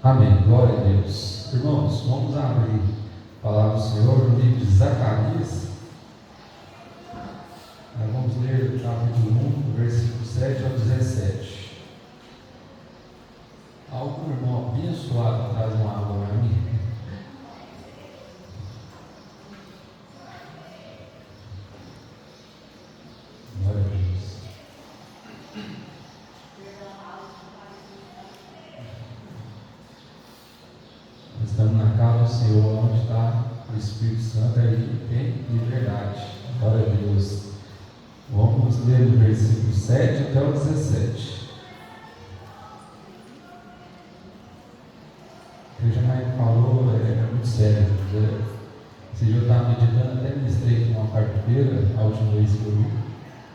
Amém. Glória a Deus. Irmãos, vamos abrir a palavra do Senhor no livro de Zacarias. Nós vamos ler o capítulo 1, versículo 7 ao 17. Algum irmão abençoado traz uma água para mim? Glória a Deus. Estamos na casa do Senhor, onde está o Espírito Santo, aí tem liberdade. Glória a Deus. Vamos ler do versículo 7 até o 17. O que o Janaí falou é muito sério. Esse dia eu estava meditando, até ministrei aqui uma quarta-feira, a última vez que eu vi,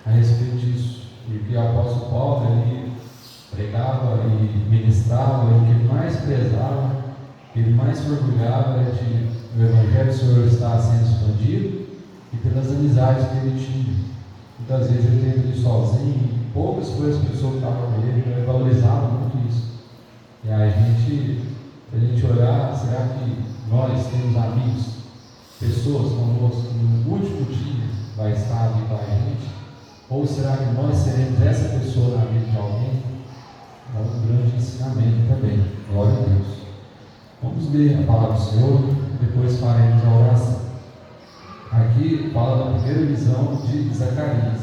a respeito disso. Porque o apóstolo Paulo, ele pregava e ministrava, e o que ele mais prezava, ele mais se orgulhava de o Evangelho do Senhor estar sendo expandido e pelas amizades que ele tinha. Muitas vezes ele esteve ali sozinho, poucas coisas as pessoas que estavam com ele valorizavam muito isso. E a gente, se a gente olhar, será que nós temos amigos, pessoas conosco que no último dia vai estar ali com a gente? Ou será que nós seremos essa pessoa na vida de alguém? É um grande ensinamento também. Glória a Deus. Vamos ler a palavra do Senhor, depois faremos a oração. Aqui fala da primeira visão de Zacarias.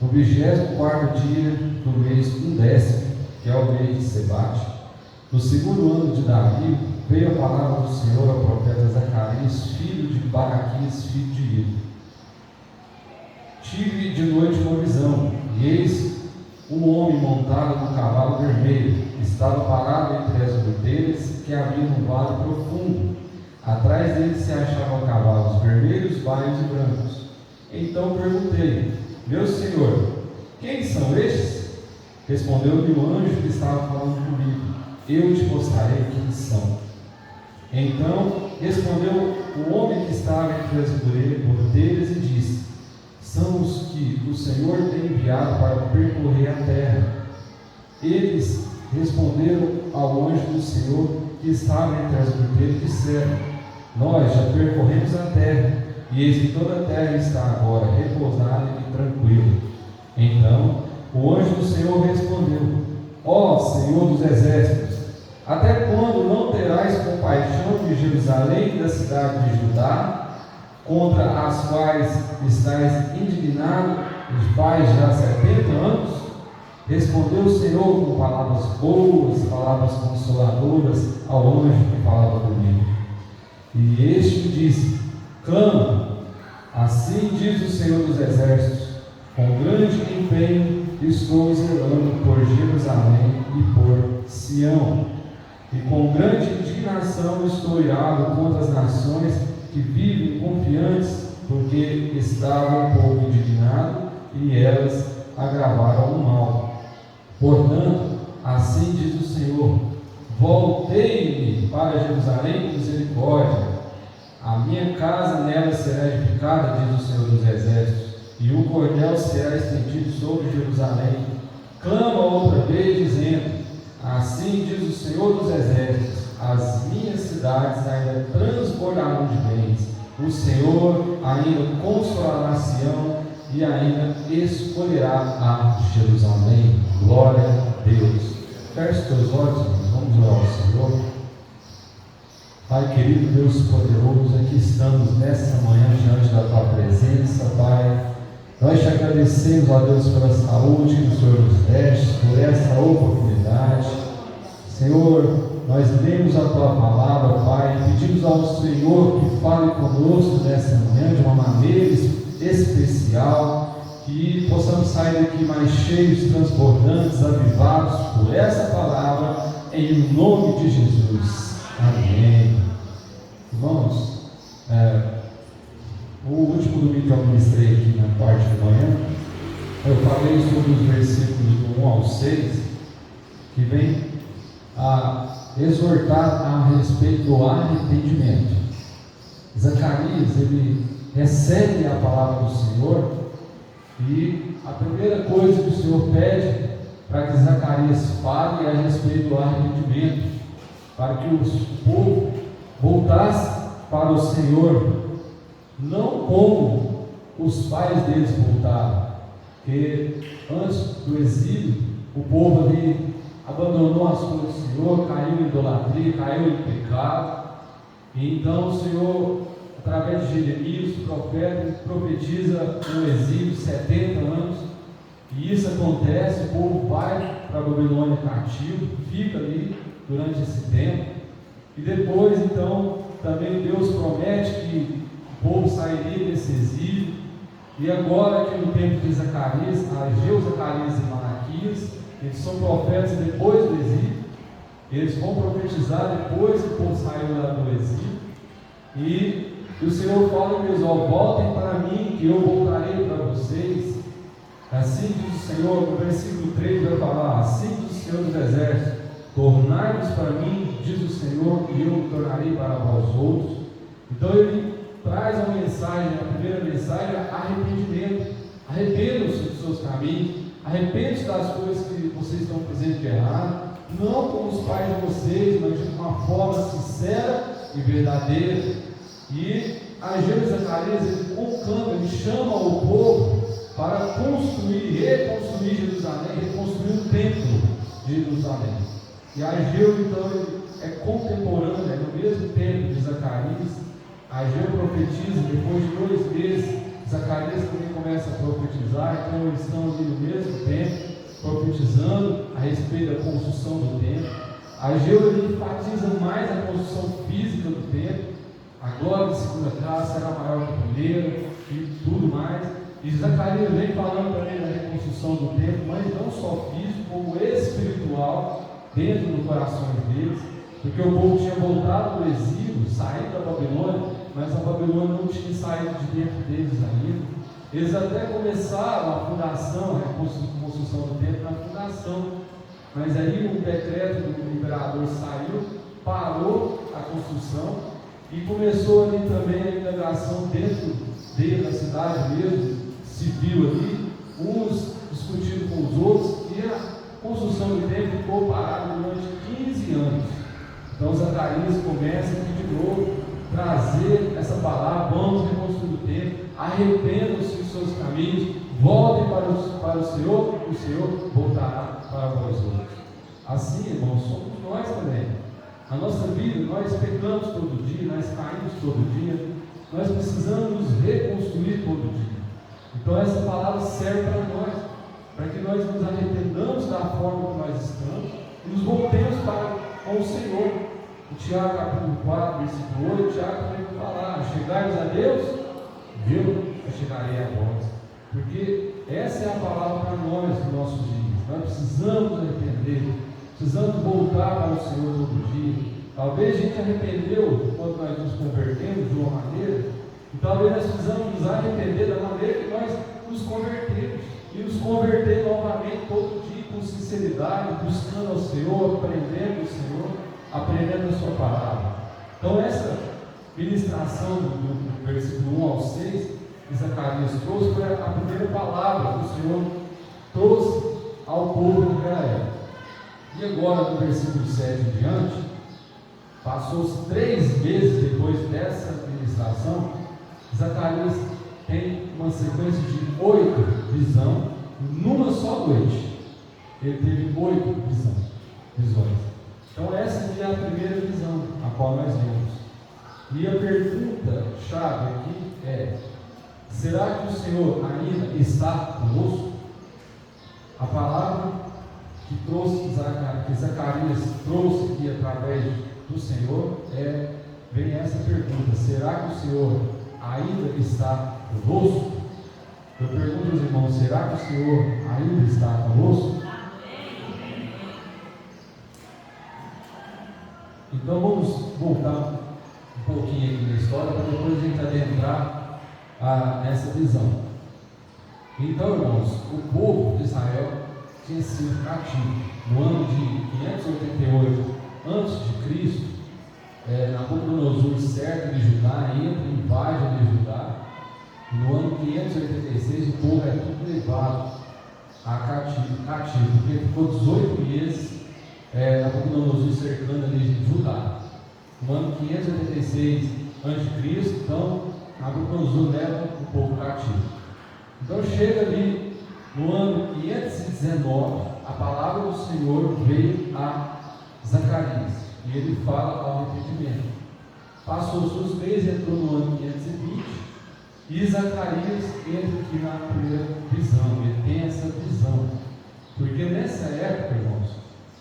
No 24º dia do mês 11º, que é o mês de Sebate, no segundo ano de Davi, veio a palavra do Senhor ao profeta Zacarias, filho de Baraquias, filho de Ido. Tive de noite uma visão, e eis um homem montado num cavalo vermelho, estava parado entre as videiras que havia num vale profundo. Atrás dele se achavam cavalos vermelhos, baios e brancos. Então perguntei: meu senhor, quem são estes? Respondeu-lhe o anjo que estava falando comigo: eu te mostrarei quem são. Então respondeu o homem que estava entre as porteiras e disse: são os que o Senhor tem enviado para percorrer a terra. Eles responderam ao anjo do Senhor que estava entre as porteiras e disseram: nós já percorremos a terra, e eis que toda a terra está agora repousada e tranquila. Então o anjo do Senhor respondeu: ó Senhor dos exércitos, até quando não terás compaixão de Jerusalém e da cidade de Judá, contra as quais estais indignado faz já 70 anos? Respondeu o Senhor com palavras boas, palavras consoladoras ao anjo que falava comigo. E este me disse: clama, assim diz o Senhor dos exércitos, com grande empenho estou zelando por Jerusalém e por Sião, e com grande indignação estou irado contra as nações que vivem confiantes, porque estavam um pouco indignados e elas agravaram o mal. Portanto, assim diz o Senhor: voltei-me para Jerusalém com misericórdia, a minha casa nela será edificada, diz o Senhor dos exércitos, e o cordel será estendido sobre Jerusalém. Clama outra vez, dizendo: assim diz o Senhor dos exércitos, as minhas cidades ainda transbordarão de bens, o Senhor ainda consolará Sião e ainda escolherá a Jerusalém. Glória a Deus. Feche os teus olhos, irmãos, vamos orar ao Senhor. Pai querido, Deus poderoso, aqui estamos nessa manhã diante da tua presença, Pai. Nós te agradecemos, ó Deus, pela saúde que o Senhor nos deste, por essa oportunidade. Senhor, nós lemos a tua palavra, Pai, pedimos ao Senhor que fale conosco nessa manhã de uma maneira especial, que possamos sair daqui mais cheios, transbordantes, avivados por essa palavra, em nome de Jesus. Amém. Irmãos, o último domingo que eu ministrei aqui na parte da manhã, eu falei sobre os versículos do 1 ao 6, que vem a exortar a respeito do arrependimento. Zacarias, ele recebe a palavra do Senhor, e a primeira coisa que o Senhor pede para que Zacarias fale a respeito do arrependimento, para que o povo voltasse para o Senhor, não como os pais deles voltaram, porque antes do exílio, o povo ali abandonou as coisas do Senhor, caiu em idolatria, caiu em pecado, e então o Senhor, através de Jeremias, o profeta, profetiza um exílio de 70 anos, e isso acontece, o povo vai para a Babilônia cativo, fica ali durante esse tempo, e depois então também Deus promete que o povo sairia desse exílio, e agora que no tempo de Zacarias, Ageu, Zacarias e Malaquias, eles são profetas depois do exílio, eles vão profetizar depois que o povo saiu lá do exílio, e o Senhor fala a eles: voltem para mim que eu voltarei para vocês. Assim diz o Senhor, no versículo 3 vai falar: assim diz o Senhor dos Exércitos, tornai-vos para mim, diz o Senhor, e eu me tornarei para vós outros. Então ele traz a mensagem, a primeira mensagem: arrependimento. Arrependam-se dos seus caminhos, arrependam-se das coisas que vocês estão fazendo de errado, não como os pais de vocês, mas de uma forma sincera e verdadeira. E Ageu e Zacarias, ele conclama, ele chama o povo para construir, reconstruir Jerusalém, reconstruir o templo de Jerusalém. E Ageu, então, ele é contemporâneo, é no mesmo tempo de Zacarias. Ageu profetiza, depois de 2 meses, Zacarias também começa a profetizar, então eles estão ali no mesmo tempo, profetizando a respeito da construção do templo. Ageu, ele enfatiza mais a construção física do templo. A glória de segunda casa será maior que a primeira, e tudo mais. E Zacarias vem falando também da reconstrução do templo, mas não só físico, como espiritual, dentro do coração deles, porque o povo tinha voltado do exílio, saído da Babilônia, mas a Babilônia não tinha saído de dentro deles ainda. Eles até começaram a fundação, a construção do templo na fundação, mas aí o decreto do imperador saiu, parou a construção, e começou ali também a indagação dentro da cidade mesmo, civil ali, uns discutindo com os outros, e a construção do templo ficou parada durante 15 anos. Então Zacarias começa aqui de novo trazer essa palavra: vamos reconstruir o templo, arrependam-se dos seus caminhos, voltem para o Senhor voltará para vós outros. Assim, irmãos, somos nós também. A nossa vida, nós pecamos todo dia, nós caímos todo dia, nós precisamos reconstruir todo dia. Então essa palavra serve para nós, para que nós nos arrependamos da forma que nós estamos e nos voltemos com o Senhor. O Tiago capítulo 4, versículo 8, Tiago também vai falar: chegai-vos a Deus, eu chegarei a vós. Porque essa é a palavra para nós nos nossos dias. Nós precisamos nos arrepender, precisamos voltar para o Senhor todo dia. Talvez a gente arrependeu quando nós nos convertemos de uma maneira, e talvez nós precisamos nos arrepender da maneira que nós nos convertemos, e nos converter novamente todo dia com sinceridade, buscando ao Senhor, aprendendo o Senhor, aprendendo a sua palavra. Então essa ministração do versículo 1 ao 6 que Zacarias trouxe foi a primeira palavra que o Senhor trouxe ao povo de Israel. E agora, no versículo 7 em diante, passou-se 3 meses depois dessa ministração, Zacarias tem uma sequência de 8 visões numa só noite. Ele teve 8 visões. Então essa é a primeira visão, a qual nós vemos. E a pergunta-chave aqui é: será que o Senhor ainda está conosco? A palavra que Zacarias trouxe aqui através do Senhor, vem essa pergunta: será que o Senhor ainda está conosco? Eu pergunto aos irmãos: será que o Senhor ainda está conosco? Então vamos voltar um pouquinho aqui na história, para depois a gente adentrar nessa visão. Então, irmãos, o povo de Israel tinha sido cativo no ano de 588 a.C. Nabucodonosor cerca de Judá, entra, invade de Judá. No ano 586 o povo é tudo levado cativo, porque ficou 18 meses Nabucodonosor cercando ali de Judá. No ano 586 a.C., então Nabucodonosor leva o povo cativo. Então chega ali no ano 519, a palavra do Senhor veio a Zacarias e ele fala ao arrependimento. Passou-se os meses, entrou no ano 520 e Zacarias entra aqui na primeira visão. Ele tem essa visão, porque nessa época, irmãos,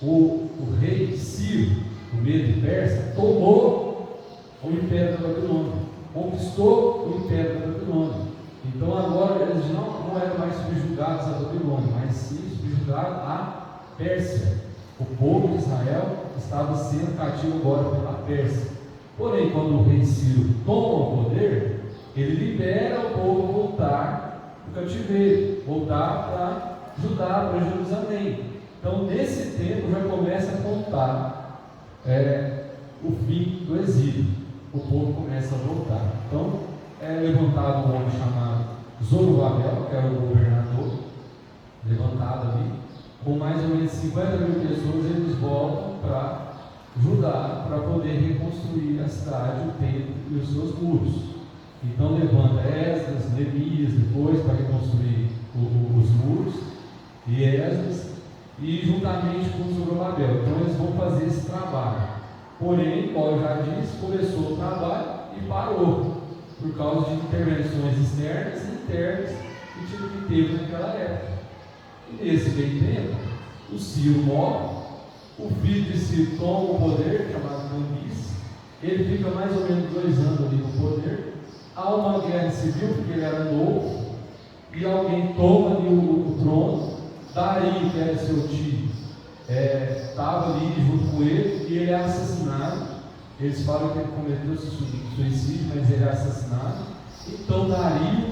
o rei Ciro, o Medo Persa, tomou o império da Babilônia, conquistou o império da Babilônia. Então agora eles não eram mais subjugados à Babilônia, mas sim subjugados à Pérsia. O povo de Israel estava sendo cativo agora pela Pérsia. Porém, quando o rei Ciro toma o poder, ele libera o povo voltar para o cativeiro, voltar para Judá, para Jerusalém. Então, nesse tempo já começa a contar o fim do exílio. O povo começa a voltar. Então, é levantado um homem chamado Zorobabel, que era o governador, levantado ali, com mais ou menos 50 mil pessoas. Eles voltam para Judá para poder reconstruir a cidade, o templo e os seus muros. Então levanta Esdras, Neemias depois para reconstruir os muros, e Esdras, e juntamente com Zorobabel. Então eles vão fazer esse trabalho. Porém, como eu já disse, começou o trabalho e parou, por causa de intervenções externas e internas que teve naquela época. E nesse meio tempo, o Ciro morre, o filho de Ciro toma o poder, chamado Cambises. Ele fica mais ou menos 2 anos ali no poder. Há uma guerra civil, porque ele era novo, e alguém toma ali o trono. Dario, que era seu tio, estava ali junto com ele, e ele é assassinado. Eles falam que ele cometeu suicídio, mas ele é assassinado. Então Dario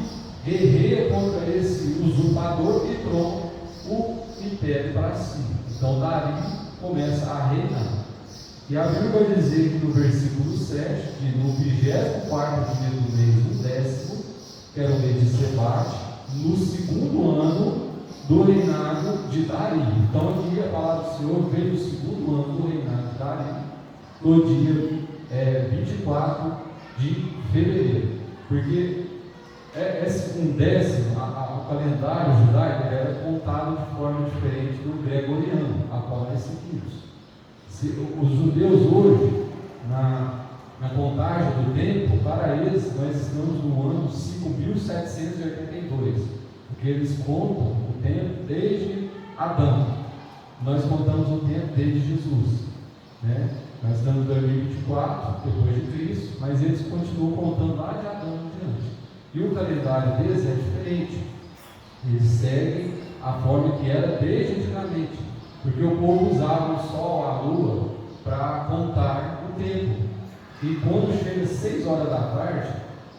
guerreia contra esse usurpador e toma o império para si. Então Dario começa a reinar. E a Bíblia vai dizer que no versículo 7, que no 24º dia do mês, no 10º, que era o mês de Sebate, no 2º ano do reinado de Dario. Então aqui a palavra do Senhor veio no 2º ano do reinado de Dario, no dia 24 de fevereiro. Porque esse 1/10, o calendário judaico era contado de forma diferente do gregoriano, a qual nós seguimos. Os judeus hoje, na contagem do tempo, para eles, nós estamos no ano 5.782, porque eles contam o tempo desde Adão. Nós contamos o tempo desde Jesus, né? Nós estamos em 2024, depois de Cristo, mas eles continuam contando lá de Adão em diante. E o calendário deles é diferente. Eles seguem a forma que era desde antigamente, porque o povo usava o sol, a lua, para contar o tempo. E quando chega 6 horas da tarde,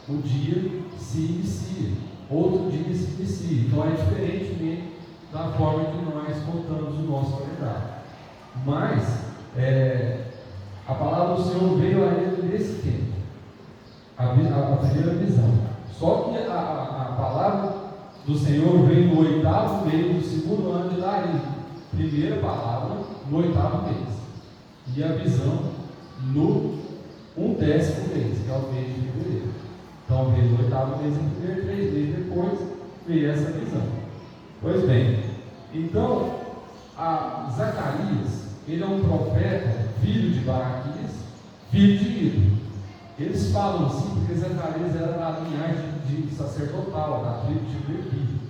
o dia se inicia, outro dia se inicia. Então é diferente da forma que nós contamos o nosso calendário. Mas a palavra do Senhor veio a ele nesse tempo, a primeira visão. Só que a palavra do Senhor veio no 8º mês do 2º ano de Dario. Primeira palavra no 8º mês. E a visão no 1/10º mês, que é o mês de fevereiro. Então veio no 8º mês em primeiro, 3 meses depois veio essa visão. Pois bem, então Zacarias, ele é um profeta, filho de Baraquias, filho de Ido. Eles falam assim porque Zacarias era da linhagem de sacerdotal, da tribo de Levi.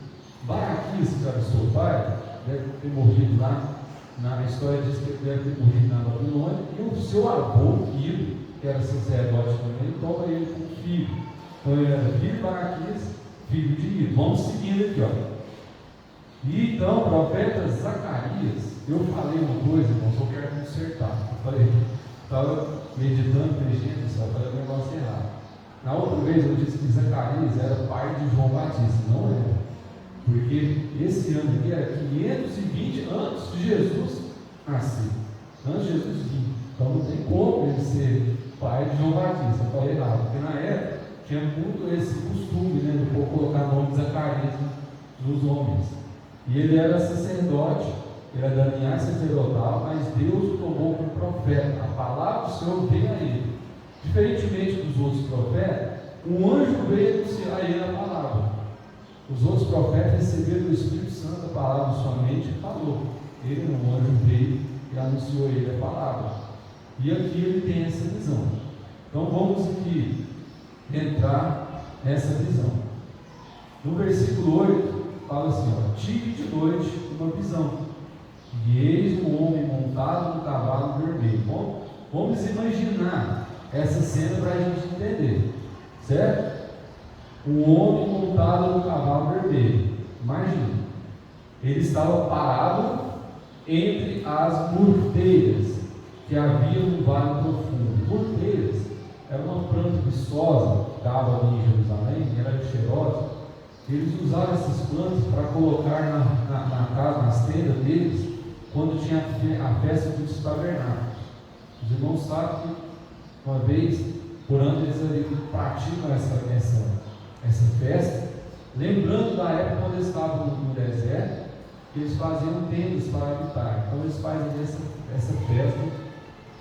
Baraquias, que era seu pai, deve ter morrido lá, na história diz que ele deve ter morrido na Babilônia, e o seu avô, Ido, que era sacerdote também, toma ele como filho. Então ele era filho de Baraquias, filho de Ido. Vamos seguindo aqui, ó. E então, o profeta Zacarias, eu falei uma coisa, irmãos, eu quero consertar. Eu falei, estava meditando, inteligente, só falei um negócio errado. Na outra vez eu disse que Zacarias era pai de João Batista, não era. Porque esse ano aqui era 520 antes de Jesus nascer, antes de Jesus vir. Então não tem como ele ser pai de João Batista. Eu falei errado, porque na época tinha muito esse costume, né, de colocar o nome de Zacarias nos homens. E ele era sacerdote, ele era da linhagem sacerdotal, mas Deus o tomou como profeta. A palavra do Senhor veio a ele. Diferentemente dos outros profetas, um anjo veio anunciar a ele a palavra. Os outros profetas receberam do Espírito Santo a palavra somente e falou. Ele, um anjo, veio e anunciou a ele a palavra. E aqui ele tem essa visão. Então vamos aqui entrar nessa visão. No versículo 8, fala assim: tive de noite uma visão, e eis um homem montado no cavalo vermelho. Bom, vamos imaginar essa cena para a gente entender, certo? Um homem montado no cavalo vermelho. Imagina, ele estava parado entre as murteiras que havia no vale profundo. Murteiras era uma planta viçosa que estava ali em Jerusalém, era cheirosa. Eles usavam essas plantas para colocar na casa, nas tendas deles, quando tinha a festa dos tabernáculos. Os irmãos sabem que uma vez por ano eles ali praticam essa festa, lembrando da época quando eles estavam no deserto, que eles faziam tendas para habitar. Então eles fazem essa festa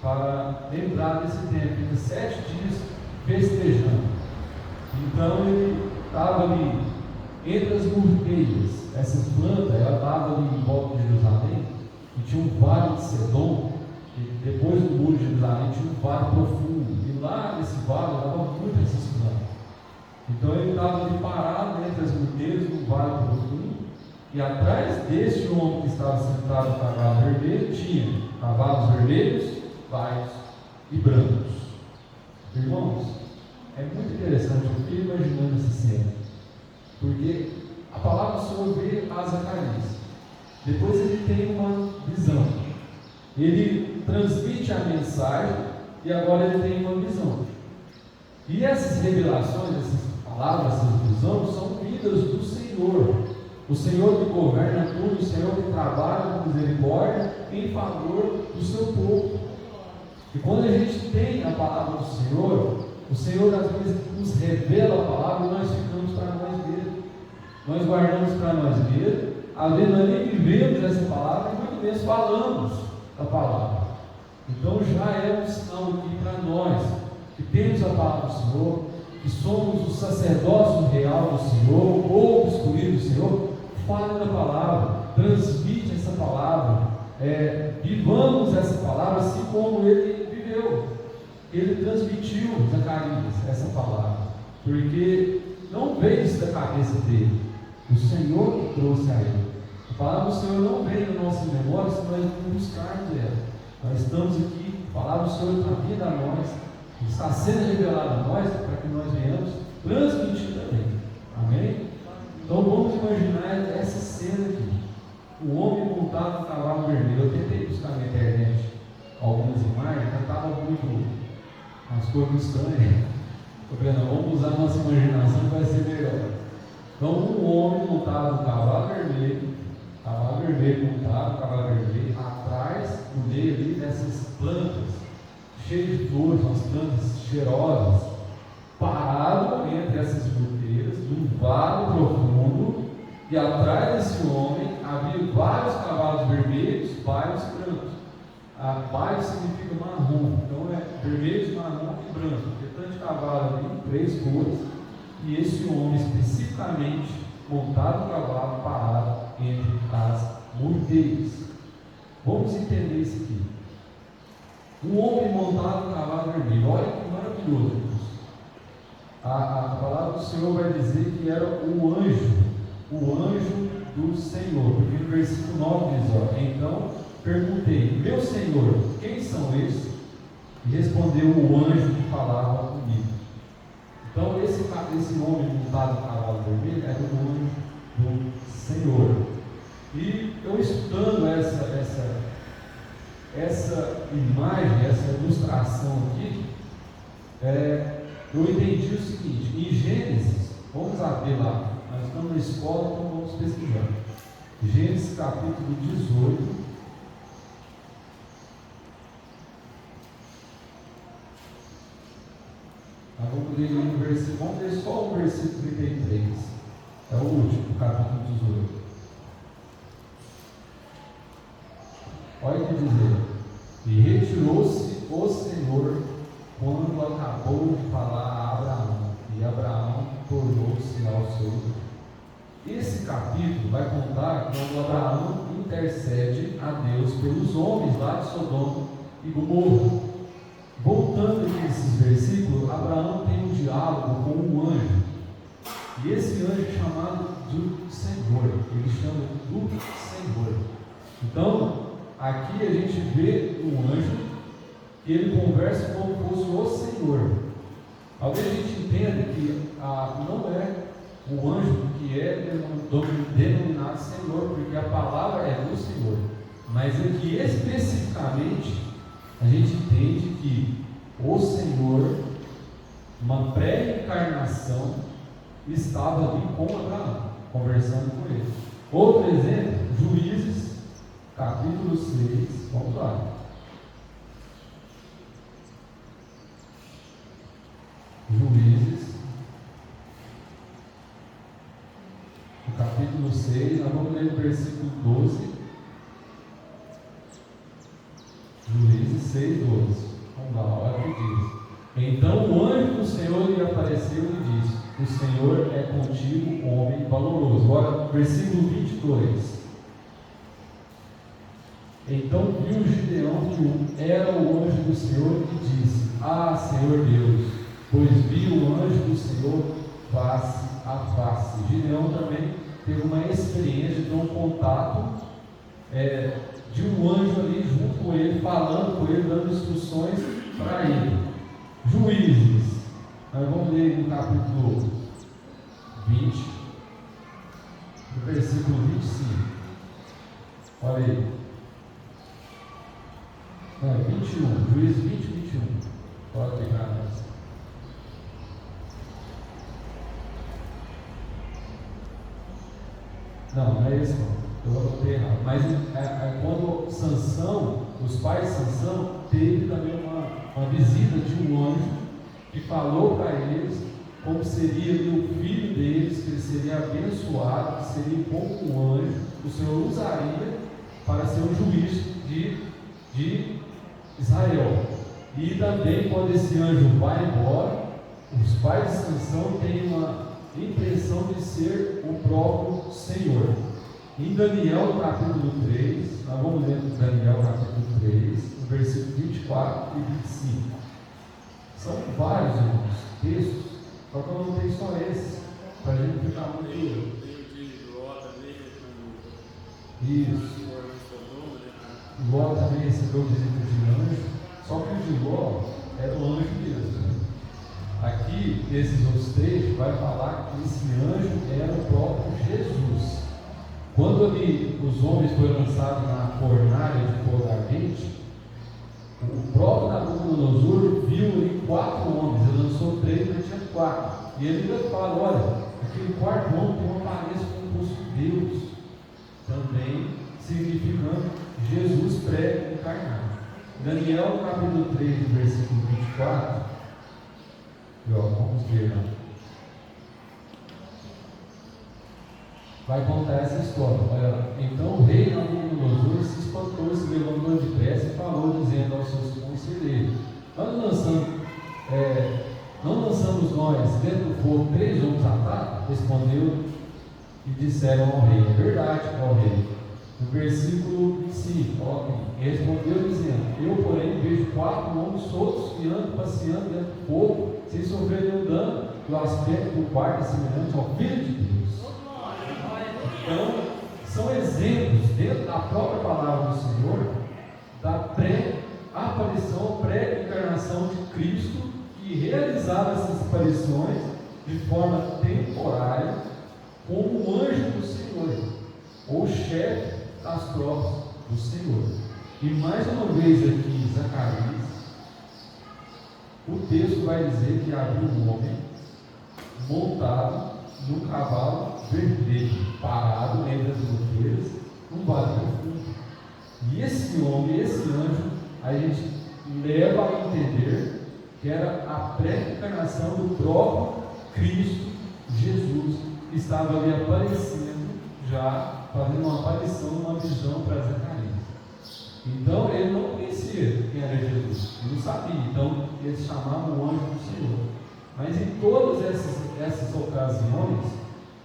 para lembrar desse tempo, fica 7 dias festejando. Então ele estava ali entre as murteiras. Essas plantas, ela estava ali em volta de Jerusalém, e tinha um vale de Sedom, e depois do muro de Jerusalém tinha um vale profundo, e lá nesse vale dava muito essas plantas. Então ele estava ali parado entre as murteiras, num vale profundo, e atrás deste homem que estava sentado no cavalo vermelho, tinha cavalos vermelhos, vários e brancos. Irmãos, é muito interessante, eu fiquei imaginando essa cena, porque a palavra do Senhor veio a Zacarias. Depois ele tem uma visão, ele transmite a mensagem e agora ele tem uma visão. E essas revelações, essas palavras, essas visões são vindas do Senhor. O Senhor que governa tudo, o Senhor que trabalha com misericórdia em favor do seu povo. E quando a gente tem a palavra do Senhor, o Senhor às vezes nos revela a palavra e nós ficamos para nós mesmos. Nós guardamos para nós mesmos, às vezes nós nem vivemos essa palavra e muito menos falamos da palavra. Então já é um sinal aqui para nós, que temos a palavra do Senhor, que somos o sacerdócio real do Senhor, o povo escolhido do Senhor. Fale da palavra, transmite essa palavra, vivamos essa palavra assim como ele viveu. Ele transmitiu, Zacarias, essa palavra, porque não veio isso da cabeça dele, o Senhor que trouxe a ele. A palavra do Senhor não veio na nossa memória se nós não buscarmos ela. Nós estamos aqui, a palavra do Senhor está vindo a nós, está sendo revelada a nós, para que nós venhamos transmitir também. Amém? Então vamos imaginar essa cena aqui, o homem montado no cavalo vermelho. Eu tentei buscar na internet algumas imagens, mas estava muito, umas coisas estranhas. Eu falei, não, vamos usar a nossa imaginação que vai ser melhor. Então um homem montado no cavalo vermelho montado no cavalo vermelho, atrás, no meio ali dessas plantas, cheias de flores, umas plantas cheirosas, parado entre essas murteiras, num vale profundo, e atrás desse homem havia vários cavalos vermelhos, vários brancos. Vários significa marrom, então é vermelho, marrom e branco, porque tanto de cavalo ali, 3 cores, e esse homem especificamente montado no cavalo, parado entre as murteiras. Vamos entender isso aqui. Um homem montado no cavalo vermelho, olha que maravilhoso, irmãos. A palavra do Senhor vai dizer que era o anjo do Senhor, porque no versículo 9 diz, então perguntei, meu Senhor, quem são esses? E respondeu o anjo que falava comigo. Então esse homem montado no cavalo vermelho era o anjo do Senhor. E eu estudando essa imagem, essa ilustração aqui, eu entendi o seguinte: em Gênesis, vamos abrir lá, nós estamos na escola, então vamos pesquisar. Gênesis capítulo 18. Vamos ler um versículo, vamos ler só o versículo 33. É o último, capítulo 18. Olha o que dizer. E retirou-se o Senhor quando acabou de falar a Abraão, e Abraão tornou-se ao seu Deus. Esse capítulo vai contar quando Abraão intercede a Deus pelos homens lá de Sodoma e Gomorra. Voltando aqui nesses versículos, Abraão tem um diálogo com um anjo, e esse anjo é chamado do Senhor, ele chama do Senhor. Então, aqui a gente vê um anjo que ele conversa como fosse o Senhor. Talvez a gente entenda que não é o anjo que é denominado Senhor, porque a palavra é do Senhor, mas aqui especificamente a gente entende que o Senhor, uma pré-encarnação, estava ali com Abraão, conversando com ele. Outro exemplo, Juízes, capítulo 6, vamos lá. Juízes, no capítulo 6, nós vamos ler o versículo 12. Juízes 6, 12. Vamos lá, olha o que diz. Então o anjo do Senhor lhe apareceu e disse: o Senhor é contigo, homem valoroso. Agora, versículo 22. Então viu Gideão que era o anjo do Senhor e disse: ah, Senhor Deus, pois vi o anjo do Senhor face a face. Gideão também teve uma experiência de um contato de um anjo ali junto com ele, falando com ele, dando instruções para ele. Juízes, nós vamos ler no capítulo 20, no versículo 25. Olha aí. Não, 21, Juízes 20, 21. Pode pegar nós. Não é esse não. Eu anotei errado. Mas quando Sansão, os pais de Sansão, teve também uma visita de um anjo que falou para eles como seria o filho deles, que ele seria abençoado, que seria como um anjo, o Senhor usaria para ser o juiz de Israel. E também quando esse anjo vai embora, os pais de Sansão têm uma impressão de ser o próprio Senhor. Em Daniel capítulo 3, nós vamos ler Daniel capítulo 3, no versículo 24 e 25. São vários irmãos, textos, só que eu não tenho só esse, para a gente ficar muito. Isso. Ló também recebeu visita de anjo, só que o de Ló era o anjo mesmo. Aqui, nesses outros trechos, vai falar que esse anjo era o próprio Jesus. Quando os homens foram lançados na fornalha de fogo ardente, o próprio Nabucodonosor viu ali 4 homens, ele lançou 3, mas tinha 4. E ele ainda fala: olha, aquele quarto homem tem uma aparência como fosse Deus, também significando Jesus pré-encarnado. Daniel capítulo 3, versículo 24, vamos ver, vai contar essa história. Olha, então o rei Nabucodonosor se espantou, se levantou depressa e falou, dizendo aos seus conselheiros: não lançamos nós dentro do fogo 3 homens atados? Respondeu e disseram ao rei: é verdade, ó rei. No versículo 25, respondeu dizendo: eu, porém, vejo 4 homens soltos que andam passeando dentro do fogo, sem sofrer nenhum dano, e o aspecto do quarto é semelhante ao Filho de Deus. Então, são exemplos dentro da própria palavra do Senhor da pré-aparição, pré-encarnação de Cristo, que realizava essas aparições de forma temporária como o anjo do Senhor, ou chefe das tropas do Senhor. E mais uma vez aqui em Zacarias, o texto vai dizer que havia um homem montado num cavalo vermelho, parado entre as montanhas, num vale profundo. E esse homem, esse anjo, a gente leva a entender que era a pré-encarnação do próprio Cristo Jesus, que estava ali aparecendo, já fazendo uma aparição, uma visão para Zacarias. Então ele não conhecia quem era Jesus, ele não sabia, então eles chamavam o anjo do Senhor. Mas em todas essas ocasiões,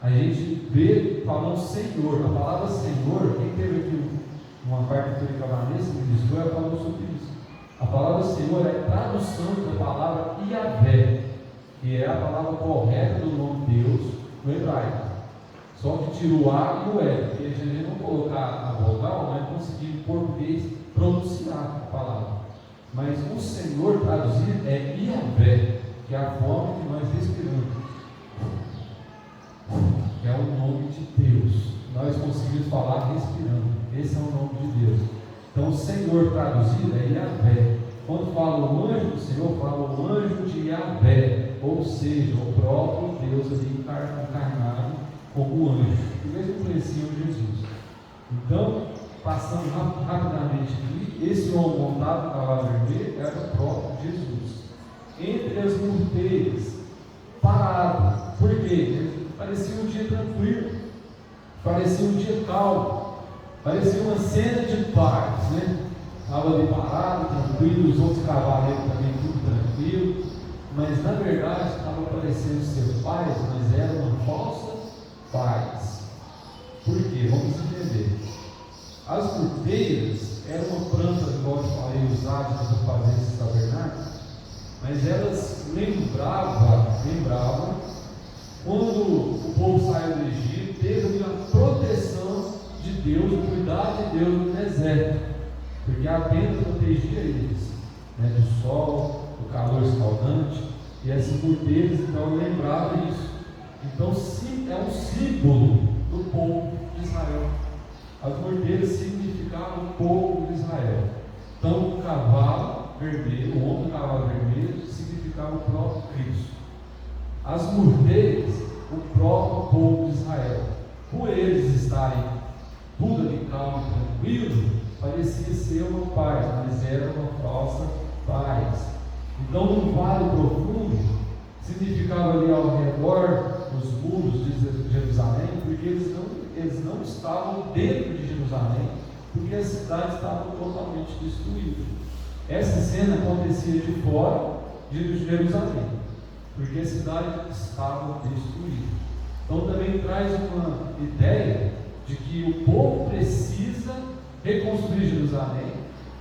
a gente vê falando Senhor. A palavra Senhor, quem teve aqui uma partitura cabanista que ministrou, ela falou sobre isso. A palavra Senhor é a tradução da palavra Yahvé, que é a palavra correta do nome de Deus no hebraico. Só que tira o A e o E, porque a gente não colocar a vogal, não é conseguir em português pronunciar a palavra. Mas o Senhor traduzido é Yahvé, que é a forma que nós respiramos, que é o nome de Deus. Nós conseguimos falar respirando. Esse é o nome de Deus. Então, o Senhor traduzido é Yahvé. Quando fala o anjo do Senhor, fala o anjo de Yahvé, ou seja, o próprio Deus ali encarnado como anjo, que mesmo conheciam Jesus. Então, passando rapidamente aqui, esse homem montado no cavalo vermelho era o próprio Jesus. Entre as murteiras, parado. Por quê? Parecia um dia tranquilo, parecia um dia calmo, parecia uma cena de paz, né? Estava ali parado, tranquilo, os outros cavaleiros também tudo tranquilo, mas na verdade estava parecendo ser paz, mas era uma falsa paz. Por quê? Vamos entender. As murteiras eram uma planta, igual eu falei, usada para fazer esses tabernáculos, mas elas lembravam quando o povo saiu do Egito, teve a proteção de Deus, o cuidado de Deus no deserto, porque a tenda protegia eles, né, do sol, do calor escaldante, e essas murteiras então lembravam isso. Então é um símbolo do povo de Israel. As murteiras significavam o povo de Israel. Então o cavalo vermelho, o homem do cavalo vermelho, significava o próprio Cristo. As murteiras, o próprio povo de Israel. Por eles estarem tudo ali calmo e tranquilo, parecia ser uma paz, mas era uma falsa paz. Então, no vale profundo, significava ali ao redor dos muros de Jerusalém, porque eles não estavam dentro de Jerusalém, porque a cidade estava totalmente destruída. Essa cena acontecia de fora de Jerusalém, porque a cidade estava destruída. Então também traz uma ideia de que o povo precisa reconstruir Jerusalém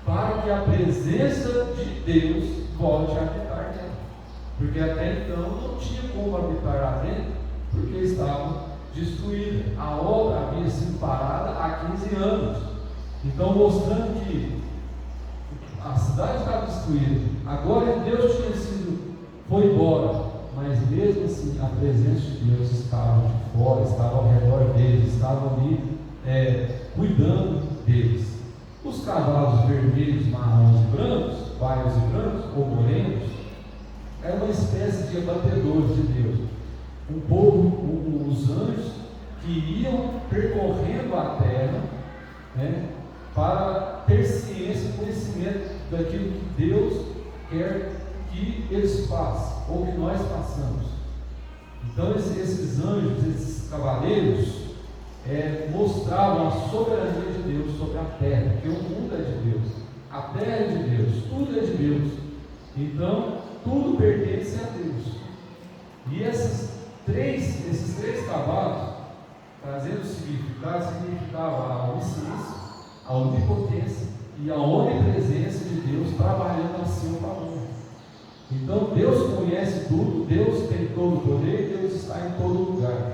para que a presença de Deus volte a habitar nela, porque até então não tinha como habitar lá dentro, porque estava destruída. A obra havia sido parada há 15 anos, então mostrando que a cidade estava destruída. Agora Deus foi embora, mas mesmo assim a presença de Deus estava de fora, estava ao redor deles, estava ali cuidando deles. Os cavalos vermelhos, marrons e brancos, paios e brancos ou morenos, era uma espécie de abatedores de Deus. Um povo, os anjos que iam percorrendo a terra, né, para ter ciência e conhecimento daquilo que Deus quer que eles façam, ou que nós façamos. Então esses anjos, esses cavaleiros, mostravam a soberania de Deus sobre a terra, porque o mundo é de Deus, a terra é de Deus, tudo é de Deus. Então tudo pertence a Deus. E esses três cavalos, trazendo o significado, significava a onisciência, a onipotência e a onipresença de Deus trabalhando a seu favor. Então Deus conhece tudo, Deus tem todo o poder, Deus está em todo lugar,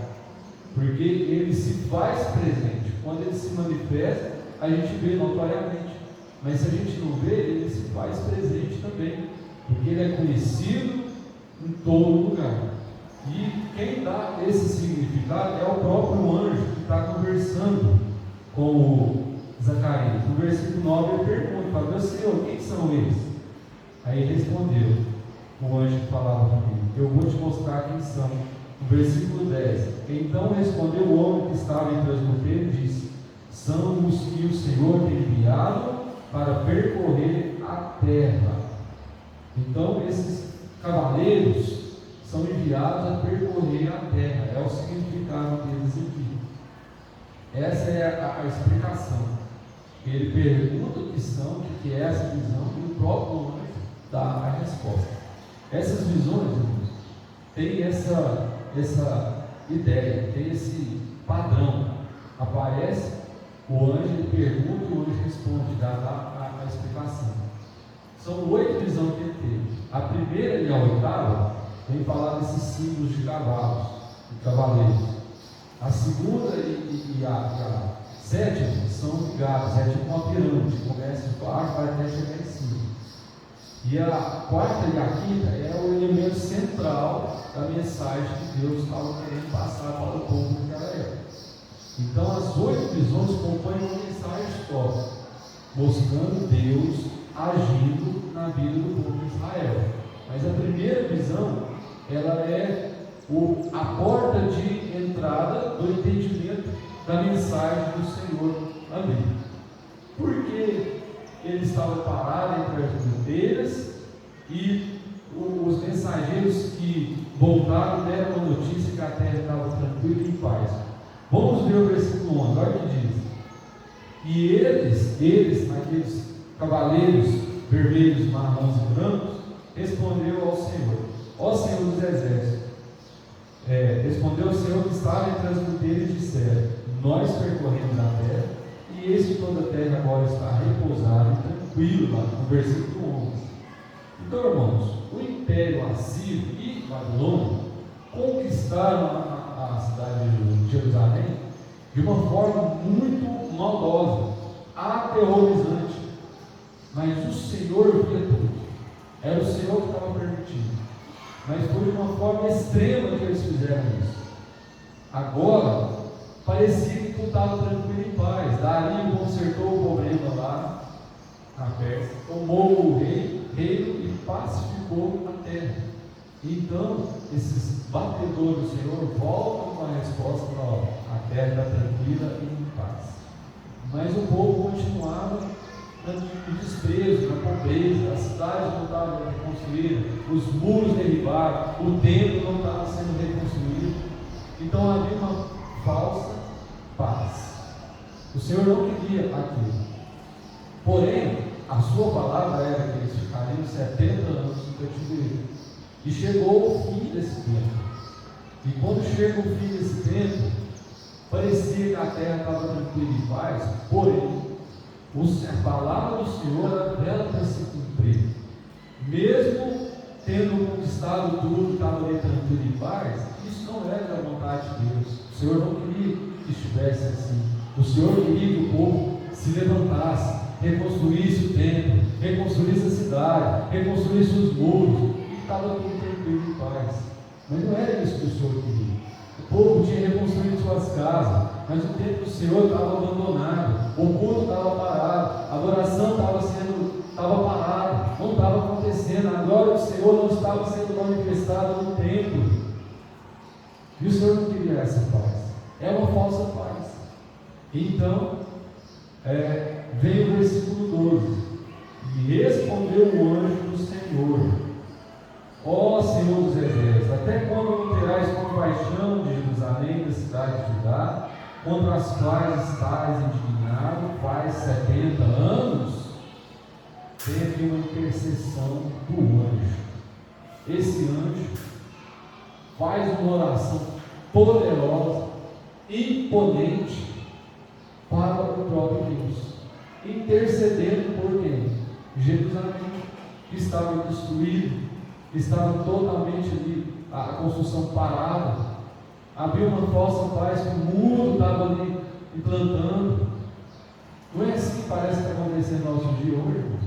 porque Ele se faz presente. Quando Ele se manifesta, a gente vê notoriamente, mas se a gente não vê, Ele se faz presente também, porque Ele é conhecido em todo lugar. E quem dá esse significado é o próprio anjo que está conversando com o Zacarias. No versículo 9 ele pergunta, fala: meu Senhor, quem são eles? Aí ele respondeu, o anjo que falava comigo: eu vou te mostrar quem são. No versículo 10, então respondeu o homem que estava entre as murteiras e disse: são os que o Senhor tem enviado para percorrer a terra. Então esses cavaleiros são enviados a percorrer a terra, é o significado deles aqui. Essa é a explicação. Ele pergunta o cristão o que é essa visão e o próprio anjo dá a resposta. Essas visões, irmãos, tem essa ideia, tem esse padrão. Aparece o anjo, ele pergunta e o anjo responde, dá a explicação. São 8 visões que ele teve. A primeira e a 8ª vem falar desses símbolos de cavalos, de cavaleiros. A segunda e a 7ª são ligadas, é tipo uma pirâmide, começa de baixo, vai até chegar em cima. E a 4ª e a 5ª é o elemento central da mensagem que Deus estava querendo passar para o povo naquela época. Então as 8 visões compõem uma mensagem histórica, mostrando Deus agindo na vida do povo de Israel. Mas a primeira visão, ela é a porta de entrada do entendimento da mensagem do Senhor ali. Porque ele estava parado entre as fronteiras e os mensageiros que voltaram deram a notícia que a terra estava tranquila e em paz. Vamos ver o versículo 11, olha o que diz. E eles, aqueles cavaleiros vermelhos, marrons e brancos, respondeu ao Senhor, ó Senhor dos exércitos, respondeu o Senhor que estava entre as fronteiras e disseram, nós percorremos a terra, e eis que toda a terra agora está repousada e tranquila, no versículo 11. Então, irmãos, o Império Assírio e Babilônia conquistaram a cidade de Jerusalém de uma forma muito maldosa, aterrorizante. Mas o Senhor via tudo. Era o Senhor que estava permitindo. Mas foi de uma forma extrema que eles fizeram isso. Agora, parecia que tudo estava tranquilo e em paz. Dario consertou o problema lá na Pérsia, tomou o reino e pacificou a terra. Então, esses batedores do Senhor voltam com a resposta: ó, a terra está tranquila e em paz. Mas o povo continuava no desprezo, na pobreza, as cidades não estavam reconstruídas, os muros derribados, o templo não estava sendo reconstruído. Então havia uma falsa paz. O Senhor não queria aquilo. Porém, a sua palavra era que eles ficariam 70 anos no cativeiro. E chegou o fim desse tempo. E quando chega o fim desse tempo, parecia que a terra estava tranquila e paz, porém, a palavra do Senhor era bela para se cumprir. Mesmo tendo conquistado tudo, estava ali tranquilo e paz, isso não era a vontade de Deus. O Senhor não queria que estivesse assim. O Senhor queria que o povo se levantasse, reconstruísse o templo, reconstruísse a cidade, reconstruísse os muros, e estava tudo tranquilo e paz. Mas não era isso que o Senhor queria. O povo tinha reconstruído suas casas, mas o templo do Senhor estava abandonado, o culto estava parado, a adoração estava parada, não estava acontecendo, a glória do Senhor não estava sendo manifestada no templo. E o Senhor não queria essa paz, é uma falsa paz. Então, veio o versículo 12: e respondeu o anjo do Senhor: ó Senhor dos exércitos, até quando não terás compaixão de Jerusalém, da cidade de Judá, contra as quais estás indignado faz 70 anos? Teve uma intercessão do anjo. Esse anjo faz uma oração poderosa, imponente, para o próprio Deus, intercedendo por quem? Jerusalém, que estava destruído, estava totalmente ali, a construção parada, havia uma falsa paz, que o mundo estava ali implantando. Não é assim que parece que está acontecendo no nosso dia hoje, irmãos?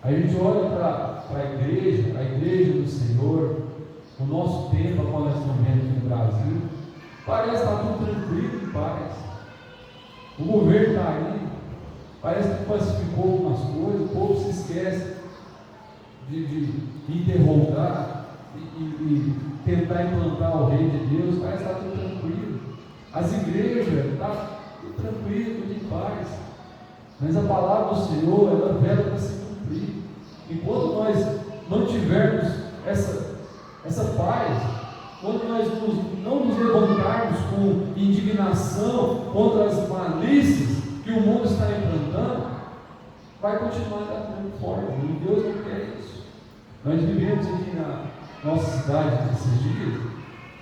A gente olha para a igreja do Senhor, o nosso tempo, quando nós estamos vendo aqui no Brasil, parece que está tudo tranquilo e paz. O governo está aí, parece que pacificou algumas coisas, o povo se esquece de interrogar e tentar implantar o reino de Deus, parece que está tudo tranquilo. As igrejas estão tudo tranquilo, tudo em paz. Mas a palavra do Senhor, ela vela para se cumprir. Enquanto nós não tivermos essa paz, quando nós não nos levantarmos com indignação contra as malícias que o mundo está implantando, vai continuar dando forma. E Deus não quer isso. Nós vivemos aqui na nossa cidade esses dias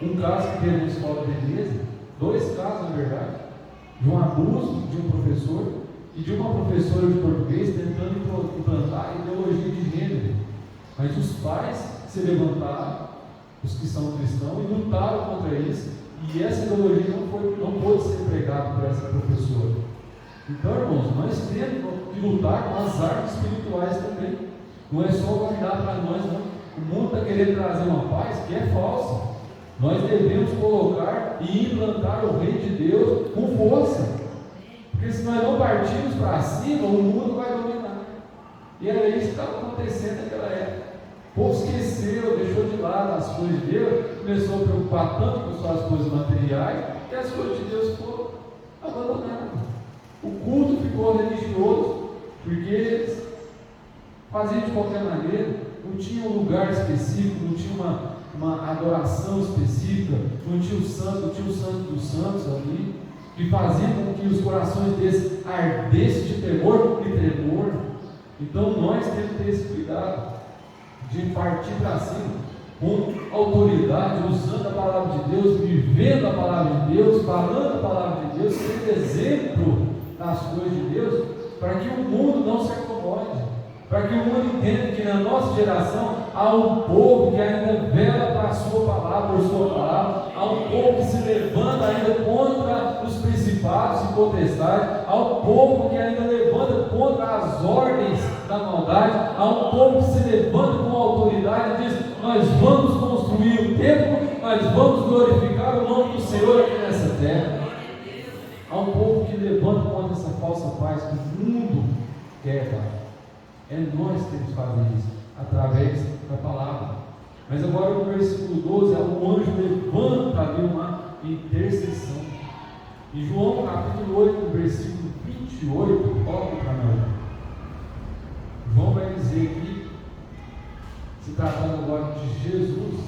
um caso que teve na escola de beleza, 2 casos na verdade, de um abuso de um professor e de uma professora de português tentando implantar a ideologia de gênero. Mas os pais se levantaram, os que são cristãos, e lutaram contra isso, e essa ideologia não pôde ser pregada por essa professora. Então, irmãos, nós temos que lutar com as armas espirituais também. Não é só guardar para nós, não. O mundo está querendo trazer uma paz que é falsa. Nós devemos colocar e implantar o reino de Deus com força. Porque se nós não partirmos para cima, o mundo vai dominar. E era isso que estava acontecendo naquela época. O povo esqueceu, deixou de lado as coisas de Deus, começou a preocupar tanto com suas coisas materiais, que as coisas de Deus foram abandonadas. O culto ficou religioso, porque eles faziam de qualquer maneira, não tinha um lugar específico, não tinha uma adoração específica, não tinha o santo dos santos ali, que fazia com que os corações deles ardessem de temor e tremor. Então nós temos que ter esse cuidado de partir para cima com autoridade, usando a palavra de Deus, vivendo a palavra de Deus, falando a palavra de Deus, sendo exemplo das coisas de Deus, para que o mundo não se acomode, para que o mundo entenda que na nossa geração há um povo que ainda vela para a sua palavra, por sua palavra, há um povo que se levanta ainda contra os principados e potestades, há um povo que ainda levanta contra as ordens da maldade, há um povo que se levanta com autoridade e diz: nós vamos construir o templo, nós vamos glorificar o nome do Senhor aqui nessa terra. Há um povo que levanta contra essa falsa paz que o mundo quer dar. É nós que temos que fazer isso, através da palavra. Mas agora no versículo 12, o anjo levanta ali uma intercessão. Em João capítulo 8, versículo 28, olha para nós. João vai dizer aqui, se tratando agora de Jesus,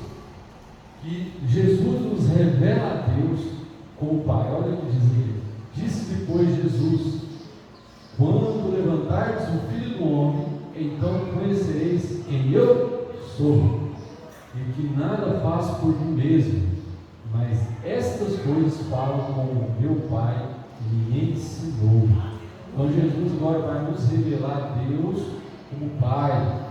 que Jesus nos revela a Deus como Pai. Olha o que diz aqui. Disse depois Jesus: quando levantardes o Filho do Homem, então conhecereis quem eu sou, e que nada faço por mim mesmo, mas estas coisas falo como meu Pai me ensinou. Então Jesus agora vai nos revelar a Deus como Pai.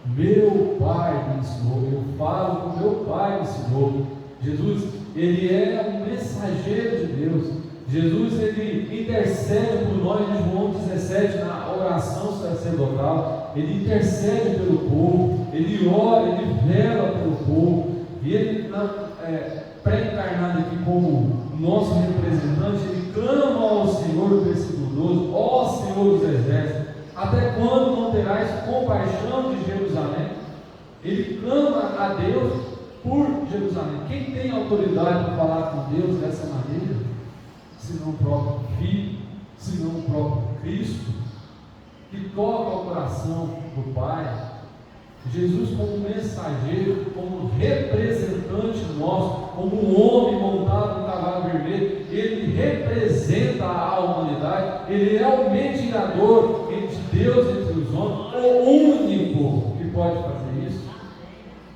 Meu Pai me ensinou, eu falo como meu Pai me ensinou. Jesus, Ele é um mensageiro de Deus. Jesus, Ele intercede por nós em João 17, na oração sacerdotal. Ele intercede pelo povo, Ele ora, Ele vela pelo povo. E Ele, pré-encarnado aqui como nosso representante, Ele clama ao Senhor, no versículo 12: ó Senhor dos exércitos, até quando não terás compaixão de Jerusalém? Ele clama a Deus por Jerusalém. Quem tem autoridade para falar com Deus dessa maneira? Senão o próprio Filho, senão o próprio Cristo, que toca o coração do Pai. Jesus, como mensageiro, como representante nosso, como um homem montado no cavalo vermelho, Ele representa a humanidade. Ele é o mediador entre Deus e entre os homens. O único que pode fazer isso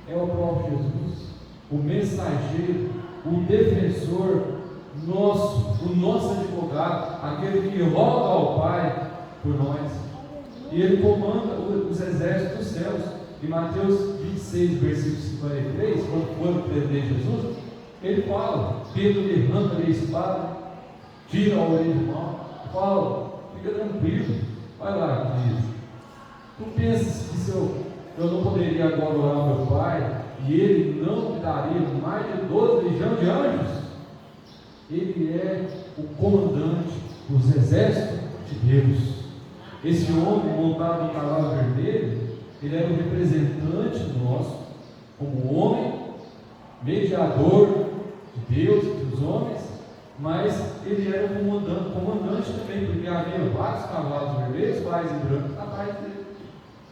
é o próprio Jesus, o mensageiro, o defensor nosso, o nosso advogado, aquele que roga ao Pai por nós. E Ele comanda os exércitos dos céus. Em Mateus 26, versículo 53, quando foram prender Jesus, Ele fala: Pedro levanta a espada, tira a orelha do mal, fala: fica tranquilo, vai lá, querido. Tu pensas que se eu não poderia agora orar ao meu Pai e Ele não me daria mais de 12 legiões de anjos? Ele é o comandante dos exércitos de Deus. Esse homem montado no cavalo vermelho, ele era o representante nosso, como homem, mediador de Deus e dos homens, mas ele era o comandante também, porque havia vários cavalos vermelhos, vários e brancos atrás dele.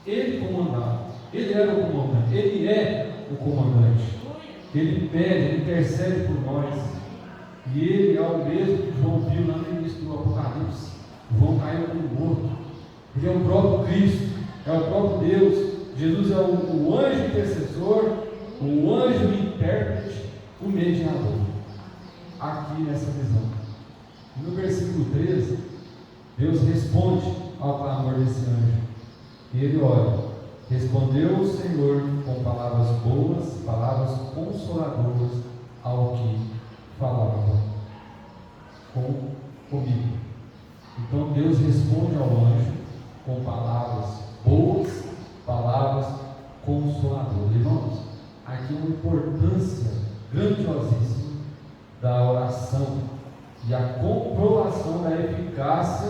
Ele comandava, ele era o comandante, ele é o comandante. Ele pede, ele intercede por nós. E ele é o mesmo que João viu lá no início do Apocalipse. João caiu como morto. porque é o próprio Cristo, é o próprio Deus. Jesus é o anjo intercessor, o anjo intérprete, o mediador, aqui nessa visão. No versículo 13, Deus responde ao clamor desse anjo, e ele ora: respondeu o Senhor com palavras boas, palavras consoladoras ao que falava comigo. Então Deus responde ao anjo com palavras boas, palavras consoladoras. Irmãos, aqui uma importância grandiosíssima da oração e a comprovação da eficácia